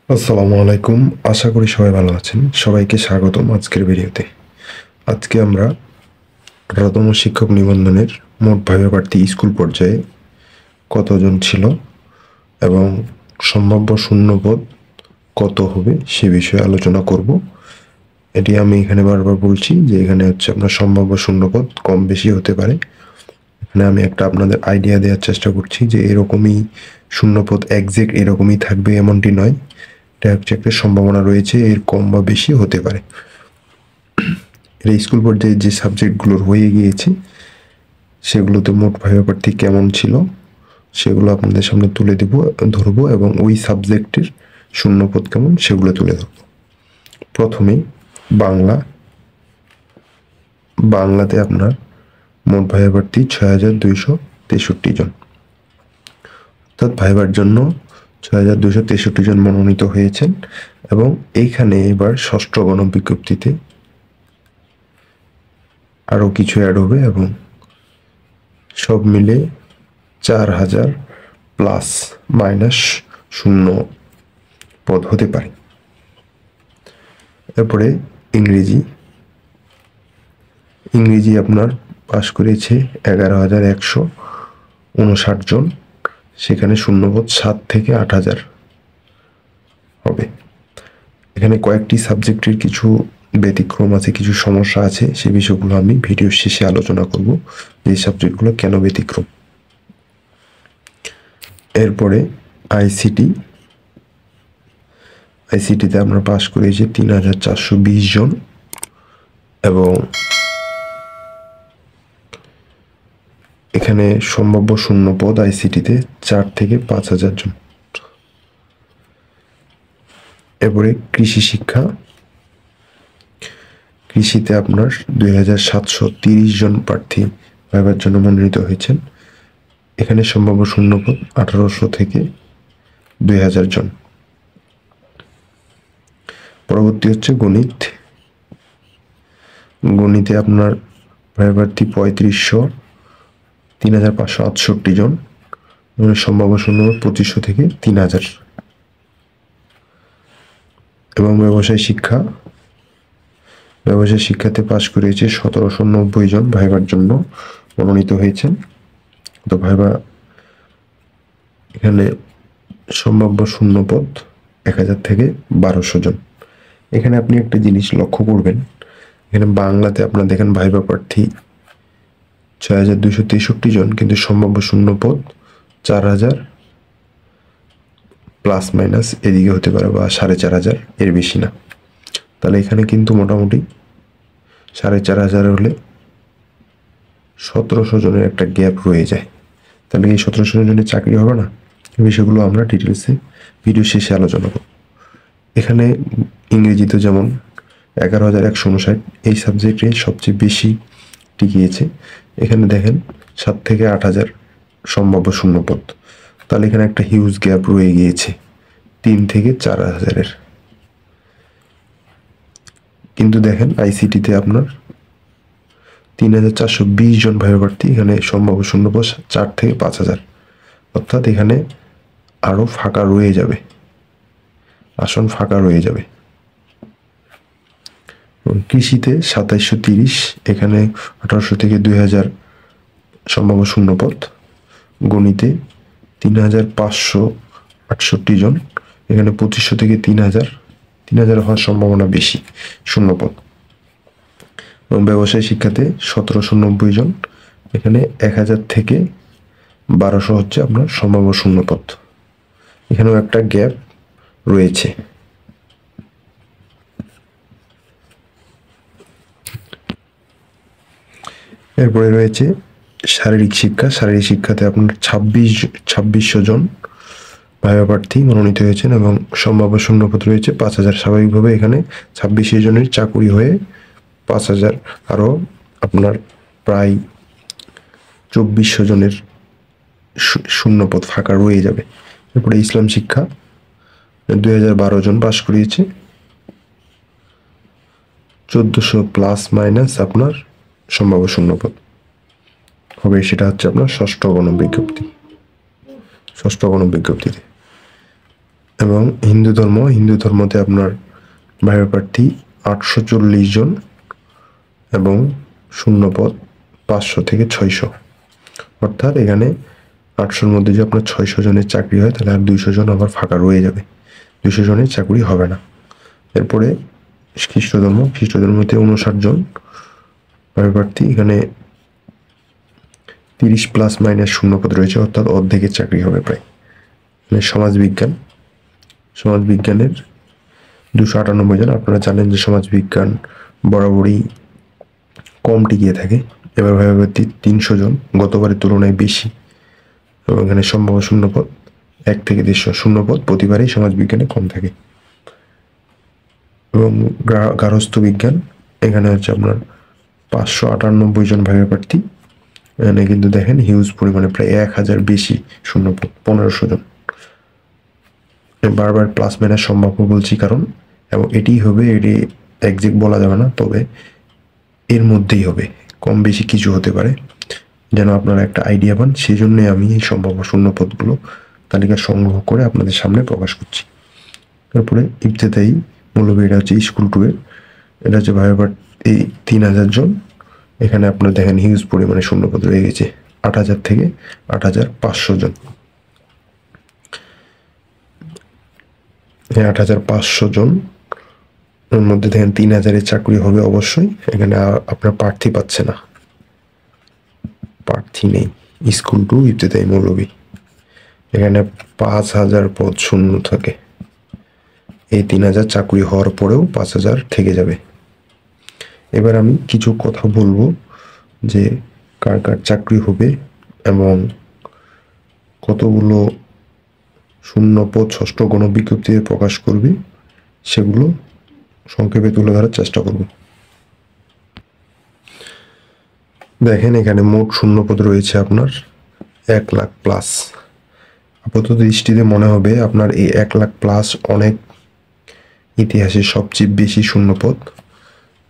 আসসালামু আলাইকুম। আশা করি সবাই ভালো আছেন। সবাইকে স্বাগতম আজকের ভিডিওতে। আজকে আমরা প্রথম শিক্ষক নিবন্ধনের মোট ভাইবা প্রার্থী স্কুল পর্যায়ে কতজন ছিল এবং সম্ভাব্য শূন্যপদ কত হবে সে বিষয়ে আলোচনা করব। এটি আমি এখানে বারবার বলছি যে এখানে হচ্ছে আপনার সম্ভাব্য শূন্যপদ কম বেশি হতে পারে। এখানে আমি একটা আপনাদের আইডিয়া দেওয়ার চেষ্টা করছি যে এরকমই শূন্যপদ একজ্যাক্ট এরকমই থাকবে এমনটি নয়। এটা হচ্ছে একটা সম্ভাবনা রয়েছে, এর কম বা বেশি হতে পারে। এটা স্কুল পর্যায়ে যে সাবজেক্টগুলোর হয়ে গিয়েছে সেগুলোতে মোট ভাইবা প্রার্থী কেমন ছিল সেগুলো আপনাদের সামনে তুলে ধরবো এবং ওই সাবজেক্টের শূন্যপদ কেমন সেগুলো তুলে ধরবো। প্রথমে বাংলাতে আপনার মোট ভাইবা প্রার্থী ৬,২৬৩ জন, অর্থাৎ ভাইবার জন্য ৬,২৬৩ জন মনোনীত হয়েছেন। এবং এইখানে এবার ষষ্ঠ গণবিজ্ঞপ্তিতে আরও কিছু অ্যাড হবে এবং সব মিলে ৪,০০০ প্লাস মাইনাস শূন্য পদ হতে পারে। এরপরে ইংরেজি আপনার পাশ করেছে ১১,১৫৯ জন, সেখানে শূন্যপদ ৭ থেকে ৮,০০০ হবে। এখানে কয়েকটি সাবজেক্টের কিছু ব্যতিক্রম আছে, কিছু সমস্যা আছে, সে বিষয়গুলো আমি ভিডিওর শেষে আলোচনা করব যে সাবজেক্টগুলো কেন ব্যতিক্রম। এরপরে আইসিটিতে আমরা পাশ করেছি ৩,৪২০ জন এবং এখানে সম্ভাব্য শূন্যপদ আইসিটিতে ৪ থেকে ৫,০০০ জন। এরপরে কৃষিতে আপনার ২,৭৩০ জন প্রার্থী ভাইবার জন্য মনোনীত হয়েছেন। এখানে সম্ভাব্য শূন্যপদ ১,৮০০ থেকে ২,০০০ জন। পরবর্তী হচ্ছে গণিতে আপনার ভাইবা প্রার্থী ৩৫০০, ৩,৫৬৮ জন, সম্ভাব্য শূন্যপদ ২৫০০ থেকে ৩,০০০। এবং ব্যবসায় শিক্ষাতে পাশ করেছে ১৭৯০ জন ভাইবার জন্য মনোনীত হয়েছেন। তো ভাইবা এখানে সম্ভাব্য শূন্যপদ ১,০০০ থেকে ১,২০০ জন। এখানে আপনি একটা জিনিস লক্ষ্য করবেন, এখানে বাংলাতে আপনার দেখেন ভাইবা প্রার্থী ৬,২৬৩ জন, কিন্তু সম্ভাব্য শূন্যপদ ৪,০০০ প্লাস মাইনাস এদিকে হতে পারে বা ৪,৫০০, এর বেশি না। তাহলে এখানে কিন্তু মোটামুটি ৪,৫০০ হলে ১৭০০ জনের একটা গ্যাপ রয়ে যায়। তাহলে এই ১৭০০ জনের চাকরি হবে না? এই বিষয়গুলো আমরা ডিটেলসে ভিডিও শেষে আলোচনা করব। এখানে ইংরেজিতে যেমন ১১,১৫৯ এই সাবজেক্টে সবচেয়ে বেশি টিকিয়েছে। এখানে দেখেন ৭ থেকে ৮,০০০ সম্ভাব্য শূন্যপদ। তাহলে এখানে একটা হিউজ গ্যাপ রয়ে গিয়েছে ৩ থেকে ৪,০০০-এর। কিন্তু দেখেন আইসিটিতে আপনার ৩,৪২০ জন ভাইবা প্রার্থী, এখানে সম্ভাব্য শূন্যপদ ৪ থেকে ৫,০০০, অর্থাৎ এখানে আরও ফাঁকা রয়ে যাবে, আসন ফাঁকা রয়ে যাবে। কৃষিতে ২৭৩০, এখানে ১৮০০ থেকে ২,০০০ সম্ভাব্য শূন্যপদ। গণিতে ৩,৫৬৮ জন, এখানে ২৫০০ থেকে ৩,০০০ হওয়ার সম্ভাবনা বেশি শূন্যপদ। এবং ব্যবসায় শিক্ষাতে ১৭৯০ জন, এখানে ১,০০০ থেকে ১,২০০ হচ্ছে আপনার সম্ভাব্য শূন্যপদ। এখানেও একটা গ্যাপ রয়েছে। এরপরে রয়েছে শারীরিক শিক্ষাতে আপনার ২৬০০ জন ভাইবা প্রার্থী মনোনীত হয়েছেন এবং সম্ভাব্য শূন্যপদ রয়েছে ৫,০০০। স্বাভাবিকভাবে এখানে ২৬০০ জনের চাকুরি হয়ে ৫,০০০ আরও আপনার প্রায় ২৪০০ জনের শূন্যপদ ফাঁকা রয়ে যাবে। এরপরে ইসলাম শিক্ষা ২,০১২ জন পাশ করিয়েছে, ১৪০০ প্লাস মাইনাস আপনার সম্ভাব্য শূন্যপদ হবে। সেটা হচ্ছে আপনার ষষ্ঠ গণবিজ্ঞপ্তিতে। এবং হিন্দু ধর্মতে আপনার ভাইবা প্রার্থী 840 জন এবং শূন্যপদ 500 থেকে 600। অর্থাৎ এখানে 800-র মধ্যে যদি আপনার 600 জনের চাকরি হয় তাহলে আর 200 জন আবার ফাঁকা রয়ে যাবে, 200 জনের চাকরি হবে না। এরপরে খ্রিস্ট ধর্মতে 59 জন ভাইবা প্রার্থী, এখানে 30 প্লাস মাইনাস শূন্যপদ রয়েছে, অর্থাৎ অর্ধেকের চাকরি হবে প্রায়। সমাজবিজ্ঞানের 298 জন। আপনারা জানেন যে সমাজবিজ্ঞান বরাবরই কম টিকিয়ে থাকে, এবার ভাইবা প্রার্থী 300 জন, গতবারের তুলনায় বেশি। এবং এখানে সম্ভাব্য শূন্যপদ 1 থেকে 150 শূন্যপদ প্রতিবারই সমাজবিজ্ঞানে কম থাকে। এবং গার্হস্থ্য বিজ্ঞান, এখানে হচ্ছে আপনার 598 জন ভাইবা প্রার্থী, এখানে কিন্তু দেখেন হিউজ পরিমাণে প্রায় 1000 বেশি শূন্যপদ, 1500 জন। বারবার প্লাস মাইনাস সম্ভাব্য বলছি কারণ এবং এটি একজ্যাক্ট বলা যাবে না, তবে এর মধ্যেই হবে, কম বেশি কিছু হতে পারে, যেন আপনারা একটা আইডিয়া পান। সেই জন্যই আমি এই সম্ভাব্য শূন্যপদগুলো তালিকা সংগ্রহ করে আপনাদের সামনে প্রকাশ করছি। তারপরে ইবতেদায়ী মৌলভী, এটা হচ্ছে স্কুল 2 এর, এটা হচ্ছে ভাইবা প্রার্থী 3000 জন। এখানে আপনারা দেখেন হিউজ পরিমাণে শূন্যপদ রয়ে গেছে, 8000 থেকে 8500 জন। 8500 জন এর মধ্যে দেখেন 3000-এর চাকরি হবে অবশ্যই। এখানে আপনার প্রার্থী পাচ্ছে না, প্রার্থী নেই। স্কুল 2 ইবতেদায়ী মৌলভী, এখানে 5000 পদ শূন্য থাকে। এই 3000 চাকরি হওয়ার পরেও 5000 থেকে যাবে। এবার আমি কিছু কথা বলবো যে কার কার চাকরি হবে এবং কতগুলো শূন্যপদ ষষ্ঠ গণবিজ্ঞপ্তিতে প্রকাশ করবে, সেগুলো সংক্ষেপে তুলে ধরার চেষ্টা করব। দেখেন এখানে মোট শূন্যপদ রয়েছে আপনার 1 লাখ প্লাস। আপাতত দৃষ্টিতে মনে হবে আপনার এই 1 লাখ প্লাস অনেক, ইতিহাসে সবচেয়ে বেশি শূন্যপদ।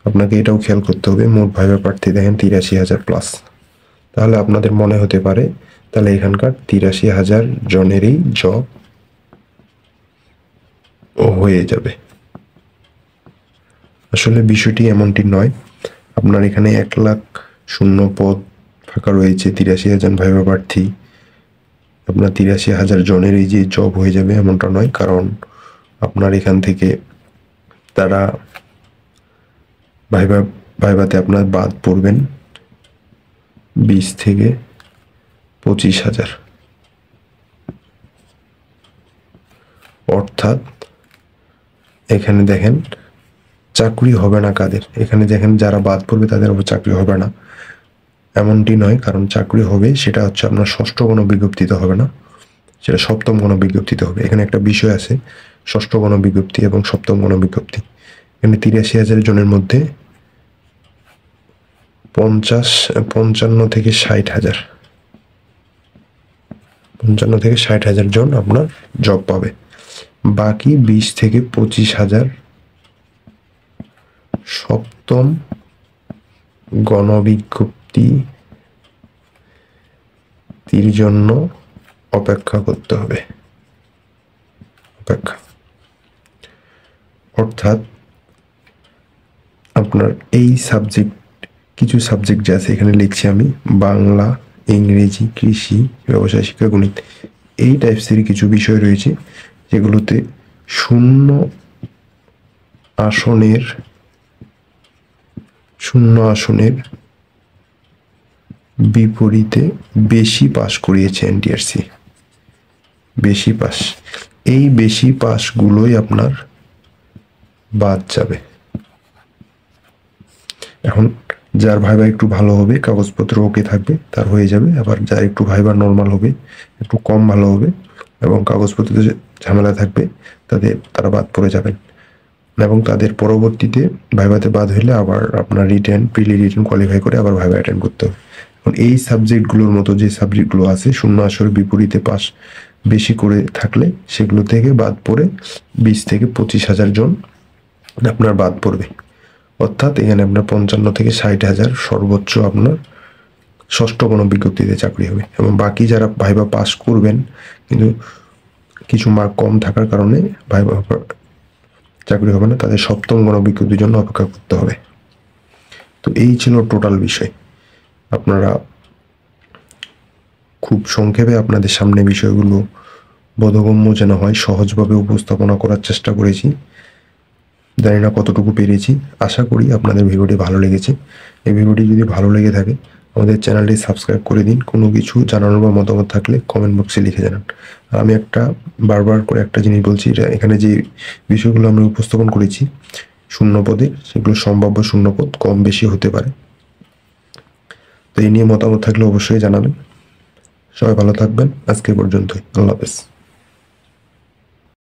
আপনাকে এটাও খেয়াল করতে হবে, মোট ভাইবা প্রার্থী দেখেন 83,000 প্লাস। তাহলে আপনাদের মনে হতে পারে তাহলে এখানকার 83,000 জনেরই জব হয়ে যাবে। আসলে বিষয়টি এমনটি নয়। আপনার এখানে 1 লাখ শূন্যপদ ফাঁকা রয়েছে, 83,000 ভাইবা প্রার্থী, আপনার 83,000 জনের এই যে জব হয়ে যাবে এমনটা নয়। কারণ আপনার এখান থেকে তারা ভাইবাতে আপনার বাদ পড়বেন 20 থেকে 25,000। অর্থাৎ এখানে দেখেন চাকরি হবে না কাদের, এখানে দেখেন যারা বাদ পড়বে তাদের উপর চাকরি হবে না এমনটি নয়। কারণ চাকরি হবে সেটা হচ্ছে আপনার ষষ্ঠ গণবিজ্ঞপ্তিতে হবে না, সেটা সপ্তম গণবিজ্ঞপ্তিতে হবে। এখানে একটা বিষয় আছে, ষষ্ঠ গণবিজ্ঞপ্তি এবং সপ্তম গণবিজ্ঞপ্তি। এখানে 83,000 জনের মধ্যে 55 থেকে 60,000, 55 থেকে 60,000 জন আপনার জব পাবে। বাকি 20 থেকে 25,000 সপ্তম গণবিজ্ঞপ্তির জন্য অপেক্ষা করতে হবে, অর্থাৎ আপনার এই কিছু সাবজেক্ট যে আছে এখানে লিখছি আমি, বাংলা, ইংরেজি, কৃষি, ব্যবসায় শিক্ষা, গণিত, এই টাইপসের কিছু বিষয় রয়েছে যেগুলোতে শূন্য আসনের বিপরীতে বেশি পাস করিয়েছে এনটিআরসি, বেশি পাস। এই বেশি পাসগুলোই আপনার বাদ যাবে। এখন যার ভাইবা একটু ভালো হবে, কাগজপত্র ওকে থাকবে, তার হয়ে যাবে। আবার যার একটু ভাইবা নর্মাল হবে, একটু কম ভালো হবে এবং কাগজপত্রে ঝামেলা থাকবে, তারা বাদ পড়ে যাবেন এবং তাদের পরবর্তীতে ভাইভাতে বাদ হলে আবার আপনার প্রিলি রিটেন কোয়ালিফাই করে আবার ভাইভা অ্যাটেন্ড করতে হবে। এখন এই সাবজেক্টগুলোর মতো যে সাবজেক্টগুলো আছে শূন্য আসরের বিপরীতে পাস বেশি করে থাকলে সেগুলো থেকে বাদ পড়ে 20 থেকে 25,000 জন আপনার বাদ পড়বে। অর্থাৎ এখানে আপনার 55 থেকে 60,000 সর্বোচ্চ আপনার ষষ্ঠ গণবিজ্ঞপ্তিতে চাকরি হবে। এবং বাকি যারা ভাইভা পাস করবেন কিন্তু কিছু মার্ক কম থাকার কারণে ভাইবা চাকরি হবে না, তাদের সপ্তম গণবিজ্ঞপ্তির জন্য অপেক্ষা করতে হবে। তো এই ছিল টোটাল বিষয়। আপনারা খুব সংক্ষেপে আপনাদের সামনে বিষয়গুলো বোধগম্য যেন হয় সহজভাবে উপস্থাপনা করার চেষ্টা করেছি। জানি না কতটুকু পেরেছি। আশা করি আপনাদের ভিডিওটি ভালো লেগেছে। এই ভিডিওটি যদি ভালো লেগে থাকে আমাদের চ্যানেলটি সাবস্ক্রাইব করে দিন। কোনো কিছু জানানোর বা মতামত থাকলে কমেন্ট বক্সে লিখে জানান। আর আমি বারবার করে একটা জিনিস বলছি, এখানে যে বিষয়গুলো আমরা উপস্থাপন করেছি শূন্য পদে, সেগুলো সম্ভাব্য শূন্য পদ কম বেশি হতে পারে। তো এই নিয়ে মতামত থাকলে অবশ্যই জানাবেন। সবাই ভালো থাকবেন। আজকে পর্যন্তই। আল্লাহ হাফেজ।